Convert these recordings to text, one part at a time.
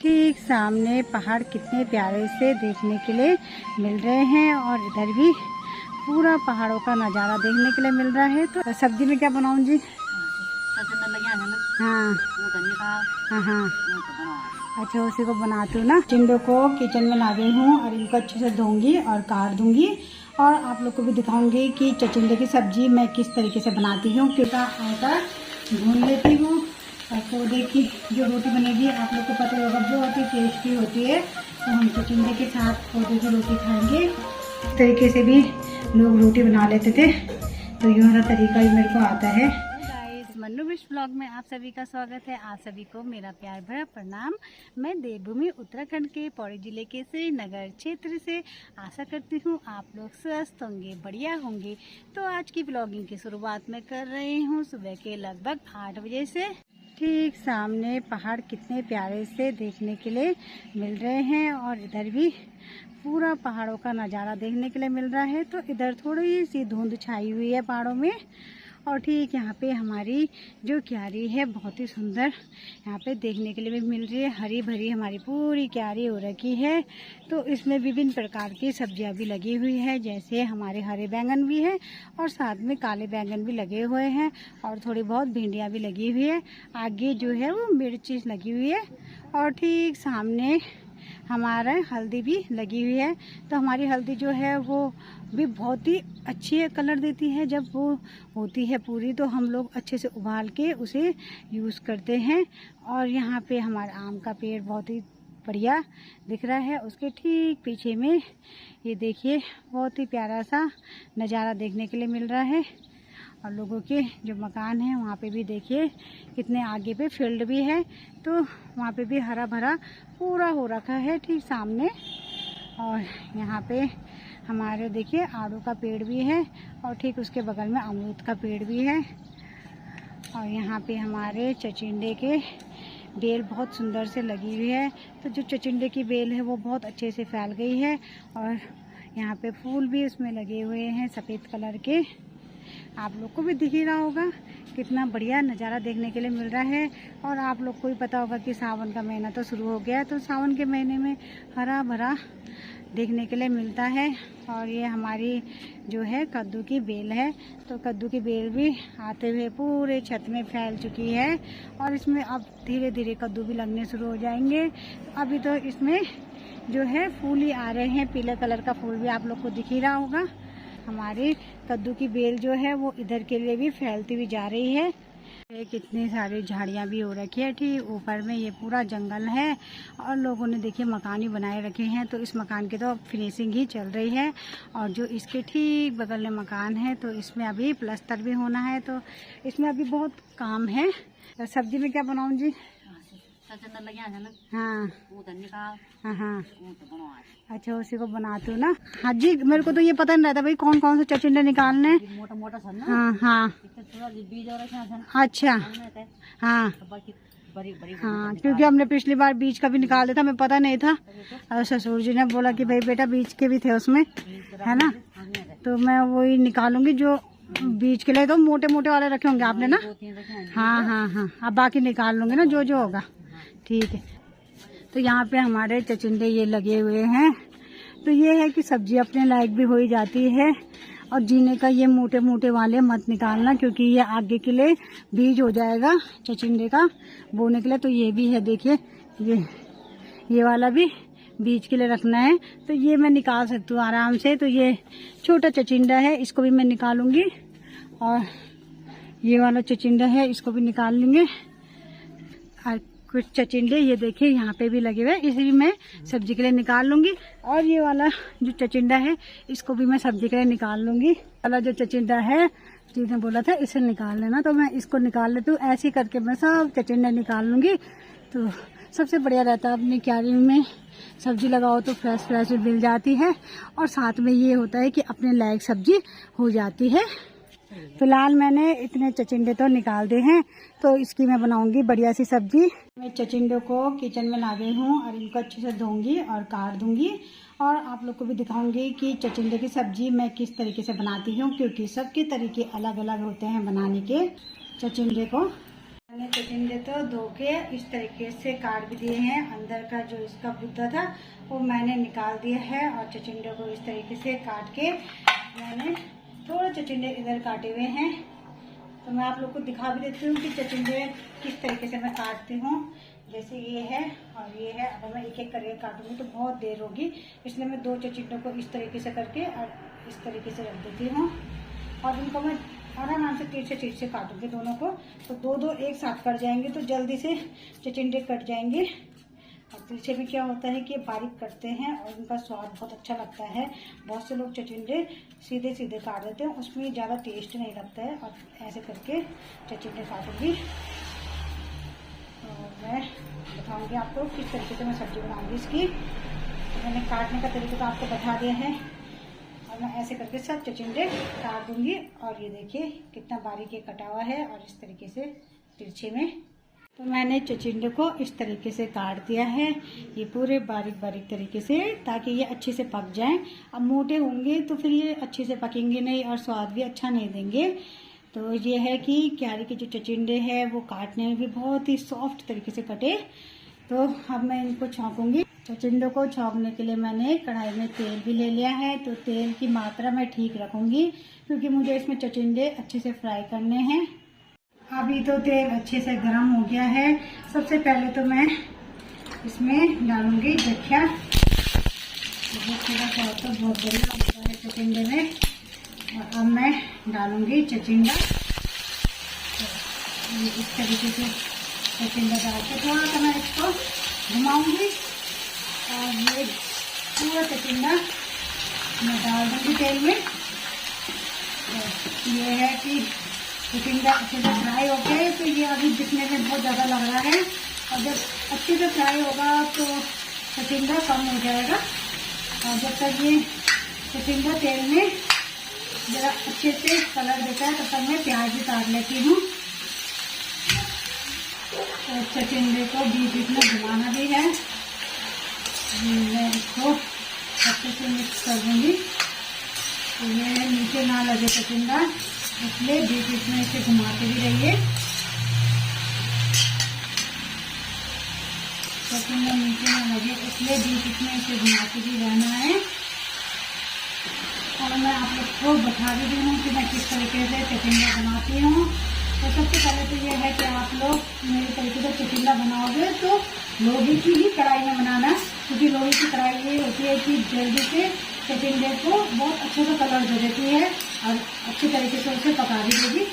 ठीक सामने पहाड़ कितने प्यारे से देखने के लिए मिल रहे हैं और इधर भी पूरा पहाड़ों का नज़ारा देखने के लिए मिल रहा है। तो सब्जी में क्या बनाऊं जी? हाँ हाँ हाँ, अच्छा उसी को बनाती हूँ ना। चिंडों को किचन में ला गई हूँ और इनको अच्छे से धोऊंगी और काट दूंगी और आप लोग को भी दिखाऊंगी कि चचिंडे की सब्जी मैं किस तरीके से बनाती हूँ। क्योंकि आटा भून लेती हूँ और पौधे की जो रोटी बनेगी आप लोग को पता होगा बहुत ही टेस्टी होती है। तो हम चचिंडे के साथ पौधे की रोटी खाएंगे। इस तरीके से भी लोग रोटी बना लेते थे, तो ये वाला तरीका ही मेरे को आता है। मन्नू विश्व ब्लॉग में आप सभी का स्वागत है। आप सभी को मेरा प्यार भरा प्रणाम। मैं देवभूमि उत्तराखंड के पौड़ी जिले के श्रीनगर क्षेत्र से आशा करती हूँ आप लोग स्वस्थ होंगे, बढ़िया होंगे। तो आज की ब्लॉगिंग की शुरुआत मैं कर रही हूँ सुबह के लगभग 8 बजे से। ठीक सामने पहाड़ कितने प्यारे से देखने के लिए मिल रहे हैं और इधर भी पूरा पहाड़ों का नज़ारा देखने के लिए मिल रहा है। तो इधर थोड़ी सी धुंध छाई हुई है पहाड़ों में और ठीक यहाँ पे हमारी जो क्यारी है बहुत ही सुंदर यहाँ पे देखने के लिए भी मिल रही है। हरी भरी हमारी पूरी क्यारी हो रखी है। तो इसमें विभिन्न प्रकार की सब्जियां भी लगी हुई है, जैसे हमारे हरे बैंगन भी है और साथ में काले बैंगन भी लगे हुए हैं और थोड़ी बहुत भिंडियाँ भी लगी हुई है। आगे जो है वो मिर्ची लगी हुई है और ठीक सामने हमारा हल्दी भी लगी हुई है। तो हमारी हल्दी जो है वो भी बहुत ही अच्छी कलर देती है। जब वो होती है पूरी तो हम लोग अच्छे से उबाल के उसे यूज़ करते हैं। और यहाँ पे हमारा आम का पेड़ बहुत ही बढ़िया दिख रहा है। उसके ठीक पीछे में ये देखिए बहुत ही प्यारा सा नज़ारा देखने के लिए मिल रहा है। और लोगों के जो मकान हैं वहाँ पे भी देखिए कितने आगे पे फील्ड भी है, तो वहाँ पे भी हरा भरा पूरा हो रखा है ठीक सामने। और यहाँ पे हमारे देखिए आड़ू का पेड़ भी है और ठीक उसके बगल में अमरूद का पेड़ भी है। और यहाँ पे हमारे चचिंडे के बेल बहुत सुंदर से लगी हुई है। तो जो चचिंडे की बेल है वो बहुत अच्छे से फैल गई है और यहाँ पे फूल भी उसमें लगे हुए हैं सफ़ेद कलर के। आप लोग को भी दिख ही रहा होगा कितना बढ़िया नज़ारा देखने के लिए मिल रहा है। और आप लोग को भी पता होगा कि सावन का महीना तो शुरू हो गया है, तो सावन के महीने में हरा भरा देखने के लिए मिलता है। और ये हमारी जो है कद्दू की बेल है, तो कद्दू की बेल भी आते हुए पूरे छत में फैल चुकी है और इसमें अब धीरे धीरे कद्दू भी लगने शुरू हो जाएंगे। अभी तो इसमें जो है फूल ही आ रहे हैं, पीले कलर का फूल भी आप लोग को दिख ही रहा होगा। हमारी कद्दू की बेल जो है वो इधर के लिए भी फैलती हुई जा रही है। कितनी सारी झाड़ियाँ भी हो रखी है। ठीक ऊपर में ये पूरा जंगल है और लोगों ने देखिए मकान ही बनाए रखे हैं। तो इस मकान की तो फिनिशिंग ही चल रही है और जो इसके ठीक बगल में मकान है तो इसमें अभी प्लास्टर भी होना है। तो इसमें अभी बहुत काम है। तो सब्जी में क्या बनाऊँ जी? हाँ हाँ हाँ, अच्छा उसी को बनाती हूँ ना। हाँ जी, मेरे को तो ये पता नहीं रहता भाई कौन कौन से चचिंडे निकालने। मोटा मोटा सा ना। हाँ हाँ, अच्छा हाँ हाँ, क्योंकि हमने पिछली बार बीज का भी निकाल दिया था, हमें पता नहीं था। और ससुर जी ने बोला कि भाई बेटा बीज के भी थे उसमें, है ना, तो मैं वही निकालूंगी जो बीज के लिए। तो मोटे मोटे वाले रखे होंगे आपने ना? हाँ हाँ हाँ, अब बाकी निकाल लूंगी ना जो जो होगा। ठीक है। तो यहाँ पे हमारे चचिंडे ये लगे हुए हैं। तो ये है कि सब्जी अपने लायक भी हो ही जाती है। और जीने का ये मोटे मोटे वाले मत निकालना, क्योंकि ये आगे के लिए बीज हो जाएगा चचिंडे का बोने के लिए। तो ये भी है देखिए, ये वाला भी बीज के लिए रखना है। तो ये मैं निकाल सकती हूँ आराम से। तो ये छोटा चचिंडा है, इसको भी मैं निकालूंगी। और ये वाला चचिंडा है, इसको भी निकाल लेंगे। और कुछ चचिंडे ये देखिए यहाँ पे भी लगे हुए हैं, इसे भी मैं सब्जी के लिए निकाल लूंगी। और ये वाला जो चचिंडा है इसको भी मैं सब्जी के लिए निकाल लूंगी। वाला जो चचिंडा है जिसने बोला था इसे निकाल लेना, तो मैं इसको निकाल लेती हूँ। ऐसे करके मैं सब चचिंडे निकाल लूंगी। तो सबसे बढ़िया रहता है अपनी क्यारी में सब्जी लगाओ तो फ्रेश फ्रेश मिल जाती है और साथ में ये होता है कि अपने लायक सब्जी हो जाती है। फिलहाल मैंने इतने चचिंडे तो निकाल दिए हैं, तो इसकी मैं बनाऊंगी बढ़िया सी सब्जी। मैं चचिंडों को किचन में ला गई हूँ और इनको अच्छे से धोऊंगी और काट दूंगी। और आप लोग को भी दिखाऊंगी कि चचिंडे की सब्जी मैं किस तरीके से बनाती हूँ, क्योंकि सबके तरीके अलग अलग होते हैं बनाने के। चचिंडे को मैंने चचिंडे तो धो के इस तरीके से काट भी दिए हैं। अंदर का जो इसका गुद्दा था वो मैंने निकाल दिया है और चचिंडे को इस तरीके से काट के मैंने थोड़े चचिंडे इधर काटे हुए हैं। तो मैं आप लोग को दिखा भी देती हूँ कि चचिंडे किस तरीके से मैं काटती हूँ। जैसे ये है और ये है। अगर मैं एक एक करके काटूंगी तो बहुत देर होगी, इसलिए मैं 2 चचिंडों को इस तरीके से करके और इस तरीके से रख देती हूँ और इनको मैं आराम से तिरछे काटूंगी दोनों को। तो 2-2 एक साथ कट जाएंगे तो जल्दी से चचिंडे कट जाएंगे। और तिरछे में क्या होता है कि बारीक कटते हैं और उनका स्वाद बहुत अच्छा लगता है। बहुत से लोग चचिंडे सीधे सीधे काट देते हैं, उसमें ज़्यादा टेस्ट नहीं लगता है। और ऐसे करके चचिंडे काटूंगी और मैं बताऊंगी आपको किस तरीके से मैं सब्जी बनाऊंगी इसकी। तो मैंने काटने का तरीका तो आपको बता दिया है और मैं ऐसे करके सब चचिंडे काट दूंगी। और ये देखिए कितना बारीक ये कटा हुआ है और इस तरीके से तिरछे में। तो मैंने चचिंडे को इस तरीके से काट दिया है, ये पूरे बारीक बारीक तरीके से, ताकि ये अच्छे से पक जाएं। अब मोटे होंगे तो फिर ये अच्छे से पकेंगे नहीं और स्वाद भी अच्छा नहीं देंगे। तो ये है कि क्यारी के जो चचिंडे हैं वो काटने में भी बहुत ही सॉफ्ट तरीके से कटे। तो अब मैं इनको छौंकूंगी। चचिंडों को छौंकने के लिए मैंने कढ़ाई में तेल भी ले लिया है। तो तेल की मात्रा मैं ठीक रखूंगी क्योंकि मुझे इसमें चचिंडे अच्छे से फ्राई करने हैं। अभी तो तेल अच्छे से गर्म हो गया है। सबसे पहले तो मैं इसमें डालूंगी जखिया। जखिया का स्वाद तो बहुत बढ़िया होता है चचिंडे में। और अब मैं डालूंगी चचिंडा। इस तरीके से चचिंडा डाल के थोड़ा सा मैं इसको घुमाऊंगी और ये पूरा चचिंडा मैं डाल दूंगी तेल में। तो ये है कि चचिंडा अच्छे से फ्राई हो गए। तो ये अभी दिखने में बहुत ज़्यादा लग रहा है और जब अच्छे से फ्राई होगा तो चचिंडा कम हो जाएगा। और जब तक ये चचिंडा तेल में जरा अच्छे से कलर देता है तब तक मैं प्याज भी काट लेती हूँ। तो चचिंडे को बीच में घुमाना भी है। मैं इसको अच्छे से मिक्स कर दूँगी। तो ये नीचे ना लगे चचिंडा, इसलिए बीच में इसे घुमाते भी रहिए। चचिंडा नीचे ना लगे इसलिए बीच में इसे घुमाते भी रहना है। और मैं आप लोग को बता भी दी हूँ कि मैं किस तरीके से चचिंडा बनाती हूँ। तो सबसे पहले तो ये है कि आप लोग मेरे तरीके से चचिंडा बनाओगे तो लोहे की ही कढ़ाई में बनाना, क्योंकि लोहे की कढ़ाई ये होती है कि जल्दी से चचिंडे को बहुत अच्छे से कलर दे देती है और अच्छी तरीके से उसे पका भी देगी।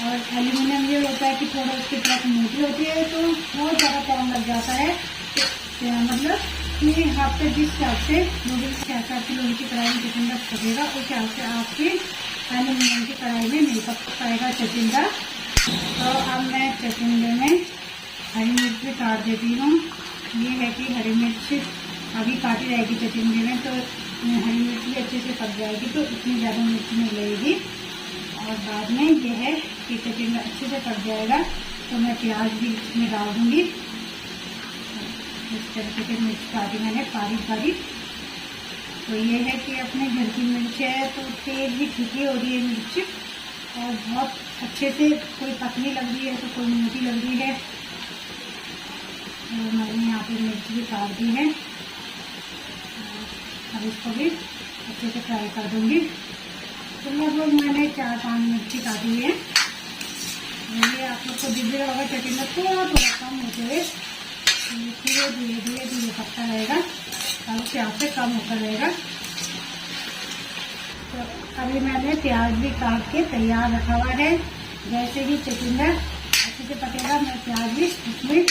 और एल्यूमिनियम ये होता है कि थोड़ा उसकी तरफ मोटी होती है तो बहुत ज़्यादा टाइम लग जाता है। तो मतलब कि आपके जिस हिसाब से लोहे की कढ़ाई में चचिंडा पकेगा उस हिसाब से आपके एल्यूमिनियम की कढ़ाई में नहीं पक पाएगा चचिंडा। तो अब मैं चचिंडे में हरी मिर्च भी काट देती हूँ। ये है कि हरी मिर्च अभी काटी रहेगी चचिंडे में तो हरी मिर्च भी अच्छे से पक जाएगी, तो इतनी ज़्यादा मिर्च नहीं लगेगी। और बाद में ये है कि चचिंडा अच्छे से पक जाएगा तो मैं प्याज भी इसमें डाल दूँगी। इस तरीके से मिर्च काटी मैंने बारीक बारीक। तो ये है कि अपने घर की मिर्च है तो तेज भी ठीक ही हो रही है मिर्च और बहुत अच्छे से, कोई पतली लग रही है तो कोई मोटी लग रही है। तो मैंने यहाँ पे मिर्च भी काट दी है। अब इसको भी अच्छे से फ्राई कर दूँगी। तो लगभग मैंने 4-5 मिर्ची काटी है। ये आप लोग को दिख रहा होगा चचिंडा थोड़ा कम होते हुए धीरे पकता रहेगा और उसके हाथ से कम होकर रहेगा। तो अभी मैंने प्याज भी काट के तैयार रखा हुआ है। जैसे ही चचिंडा अच्छे से पकेगा मैं प्याज भी इसमें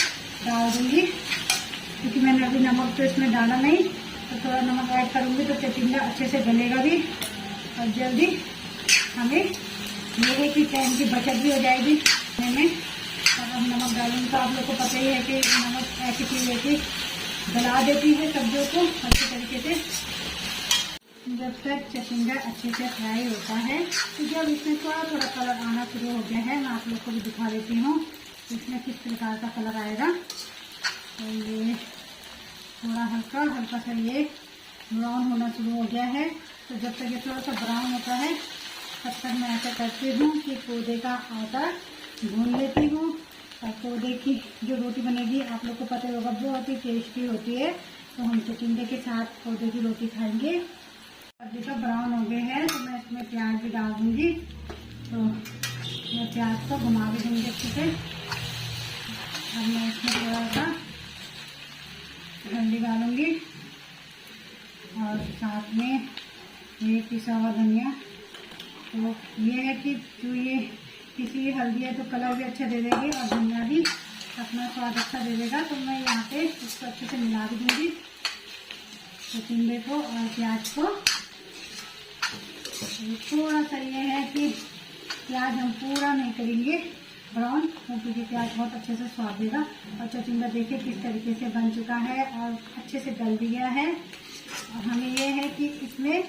डाल दूँगी, क्योंकि मैंने अभी नमक तो इसमें डाला नहीं, तो थोड़ा नमक ऐड करूँगी तो चचिंडा अच्छे से गलेगा भी और जल्दी हमें लोहे की टाइम की बचत भी हो जाएगी में। और अब नमक डालूंगी तो आप लोग को पता ही है कि नमक ऐसी चीज़ है कि गला देती है सब्जियों को अच्छे तरीके से। जब तक चचिंडा अच्छे से फ्राई होता है तो जब इसमें थोड़ा थोड़ा कलर आना शुरू हो गया है, मैं आप लोग को भी दिखा देती हूँ इसमें किस प्रकार का कलर आएगा। तो ये थोड़ा हल्का सा ये ब्राउन होना शुरू हो गया है। तो जब तक ये थोड़ा सा ब्राउन होता है तब तक मैं ऐसा करती हूँ कि पौधे का आटा भून लेती हूँ आपको देखिए जो रोटी बनेगी आप लोग को पता होगा बहुत ही टेस्टी होती है। तो हम चिचिंडे के साथ पौधे की रोटी खाएंगे। अब देखो ब्राउन हो गए हैं तो मैं इसमें प्याज भी डाल दूंगी। तो मैं प्याज को घुमा भी दूंगी अच्छे से। अब मैं इसमें थोड़ा सा हल्दी डालूंगी और साथ में ये पिसा हुआ धनिया। तो ये है कि जो ये पिसी हल्दी है तो कलर भी अच्छा दे देगी और धनिया भी अपना स्वाद अच्छा दे देगा। तो मैं यहाँ पे इसको अच्छे से मिला भी दूँगी चिचिंडे को और प्याज को। थोड़ा सा ये है कि प्याज हम पूरा नहीं करेंगे ब्राउन, क्योंकि प्याज बहुत अच्छे से स्वाद देगा। और चिचिंडा देखिए किस तरीके से बन चुका है और अच्छे से गल भी गया है। और हमें ये है कि इसमें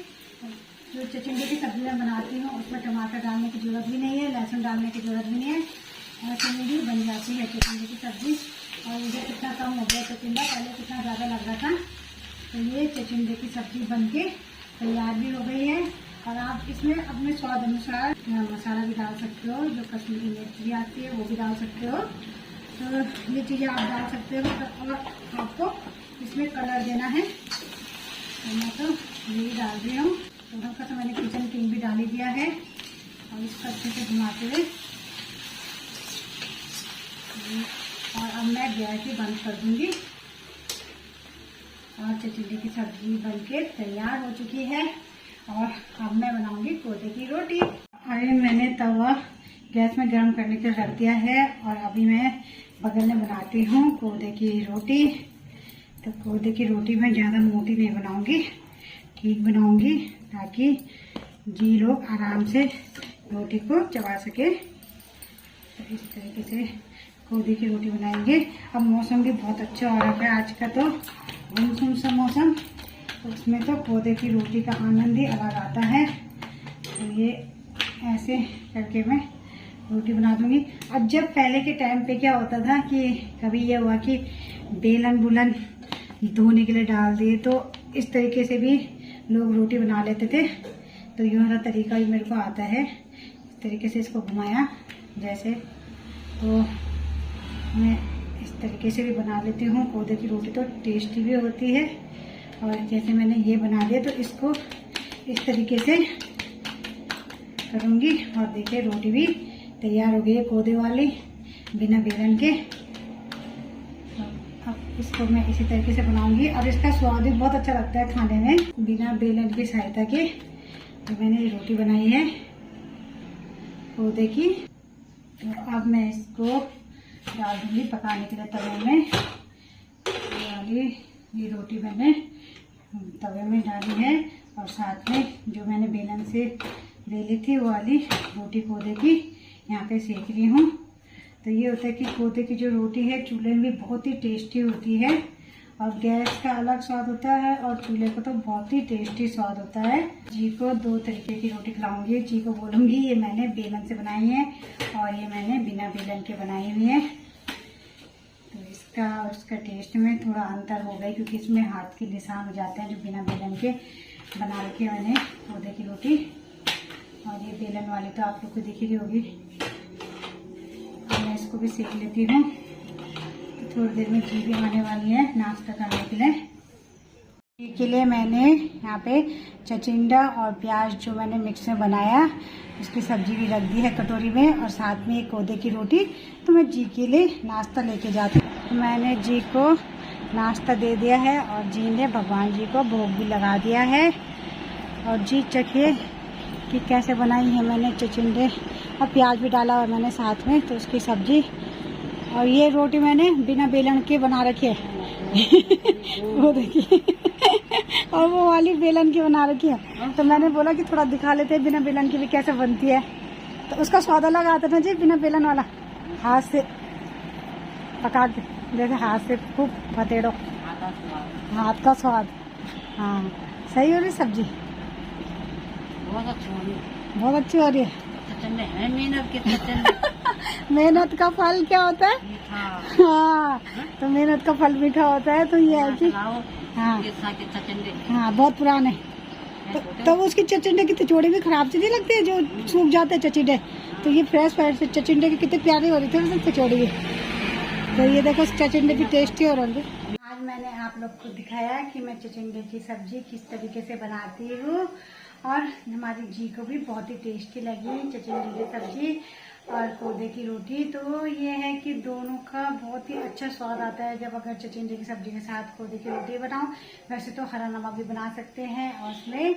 जो चिचिंडे की सब्जी मैं बनाती हूँ उसमें टमाटर डालने की ज़रूरत भी नहीं है, लहसुन डालने की ज़रूरत भी नहीं है। ऐसे में ही बन जाती है चिचिंडे की सब्जी। और मुझे कितना कम हो गया चिचिंडा, पहले कितना ज़्यादा लग रहा था। तो ये चिचिंडे की सब्जी बन के तैयार भी हो गई है। और आप इसमें अपने स्वाद अनुसार मसाला भी डाल सकते हो, जो कश्मीरी मिर्च भी आती है वो भी डाल सकते हो। तो ये चीज़ें आप डाल सकते हो। और आपको इसमें कलर देना है तो मैं तो यही डाल रही हूँ। तो हल्का सा मैंने किचन किंग भी डाल ही दिया है और इसको अच्छे से घुमाते हुए और अब मैं गैस ही बंद कर दूंगी। और चिचिंडे की सब्जी बनके तैयार हो चुकी है। और अब मैं बनाऊंगी कोदे की रोटी। अरे मैंने तवा गैस में गर्म करने के रख दिया है और अभी मैं बगल में बनाती हूँ कोदे की रोटी। तो कोदे की रोटी मैं ज़्यादा मोटी नहीं बनाऊंगी, ठीक बनाऊंगी ताकि जी लोग आराम से रोटी को चबा सके। तो इस तरीके से कोदे की रोटी बनाएंगे। अब मौसम भी बहुत अच्छा हो रहा है आज का, तो मानसून सा मौसम, तो उसमें तो कोदे की रोटी का आनंद ही अलग आता है। तो ये ऐसे करके मैं रोटी बना दूंगी। अब जब पहले के टाइम पे क्या होता था कि कभी ये हुआ कि बेलन बुलन धोने के लिए डाल दिए तो इस तरीके से भी लोग रोटी बना लेते थे। तो ये वाला तरीका भी मेरे को आता है। इस तरीके से इसको घुमाया जैसे, तो मैं इस तरीके से भी बना लेती हूँ। कोदे की रोटी तो टेस्टी भी होती है। और जैसे मैंने ये बना दिया तो इसको इस तरीके से करूँगी। और देखिए रोटी भी तैयार हो गई है कोदे वाली बिना बेलन के। अब इसको मैं इसी तरीके से बनाऊंगी और इसका स्वाद भी बहुत अच्छा लगता है खाने में बिना बेलन की सहायता के। तो मैंने ये रोटी बनाई है कोदे की। तो अब मैं इसको डाल दूंगी पकाने के लिए तवे में। ये रोटी मैंने तवे में डाली है और साथ में जो मैंने बेलन से ले ली थी वो वाली रोटी कोदे की यहाँ पे सेक रही हूँ। तो ये होता है कि कोदे की जो रोटी है चूल्हे में भी बहुत ही टेस्टी होती है और गैस का अलग स्वाद होता है और चूल्हे का तो बहुत ही टेस्टी स्वाद होता है। जी को 2 तरीके की रोटी खिलाऊंगी। जी को बोलूँगी ये मैंने बेलन से बनाई है और ये मैंने बिना बेलन के बनाई हुई है। तो इसका और उसका टेस्ट में थोड़ा अंतर हो गया क्योंकि इसमें हाथ के निशान हो जाते हैं जो बिना बेलन के बना रखी है मैंने कोदे की रोटी। और ये बेलन वाली तो आप लोग को दिख रही होगी। मैं इसको भी सेक लेती हूँ। तो थोड़ी देर में घी भी आने वाली है नाश्ता करने के लिए। घी के लिए मैंने यहाँ पे चिचिंडा और प्याज जो मैंने मिक्स में बनाया उसकी सब्जी भी रख दी है कटोरी में और साथ में एक कोदे की रोटी। तो मैं जी के लिए नाश्ता लेके जाती हूँ। तो मैंने जी को नाश्ता दे दिया है और जी ने भगवान जी को भोग भी लगा दिया है। और जी चखिए कि कैसे बनाई है मैंने चिचिंडे और प्याज भी डाला और मैंने साथ में तो उसकी सब्जी। और ये रोटी मैंने बिना बेलन के बना रखी है वो देखिए और वो वाली बेलन की बना रखी है। तो मैंने बोला कि थोड़ा दिखा लेते हैं बिना बेलन की भी कैसे बनती है। तो उसका स्वाद अलग आता था जी बिना बेलन वाला। हाथ से पका के जैसे हाथ से खूब फतेड़ो, हाथ का स्वाद। हाँ सही हो रही सब्जी, बहुत अच्छी हो रही है। मेहनत का फल क्या होता है? हाँ तो मेहनत का फल मीठा होता है। तो ये है कि हाँ बहुत पुराने तो उसकी चचिंडे की तिचोड़ी भी खराब से नहीं लगती है, जो सूख जाते हैं चचिंडे। तो ये फ्रेश फ्रेश चचिंडे की कितनी प्यारी हो रही थी उसमें तिचोड़ी भी। तो ये देखो चचिंडे भी टेस्टी हो रहे हैं। आज मैंने आप लोग को दिखाया कि मैं चचिंडे की सब्जी किस तरीके से बनाती हूँ, और हमारी जी को भी बहुत ही टेस्टी लगी चचिंडे की सब्जी और कोदे की रोटी। तो ये है कि दोनों का बहुत ही अच्छा स्वाद आता है जब अगर चचिंडे की सब्जी के साथ कोदे की रोटी बनाओ। वैसे तो हरा नमक भी बना सकते हैं और उसमें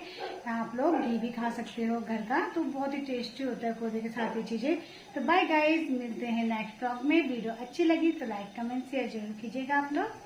आप लोग घी भी खा सकते हो घर का, तो बहुत ही टेस्टी होता है कोदे के साथ ये चीजें। तो बाय गाइज, मिलते हैं नेक्स्ट ब्लॉग में। वीडियो अच्छी लगी तो लाइक कमेंट शेयर जरूर कीजिएगा आप लोग।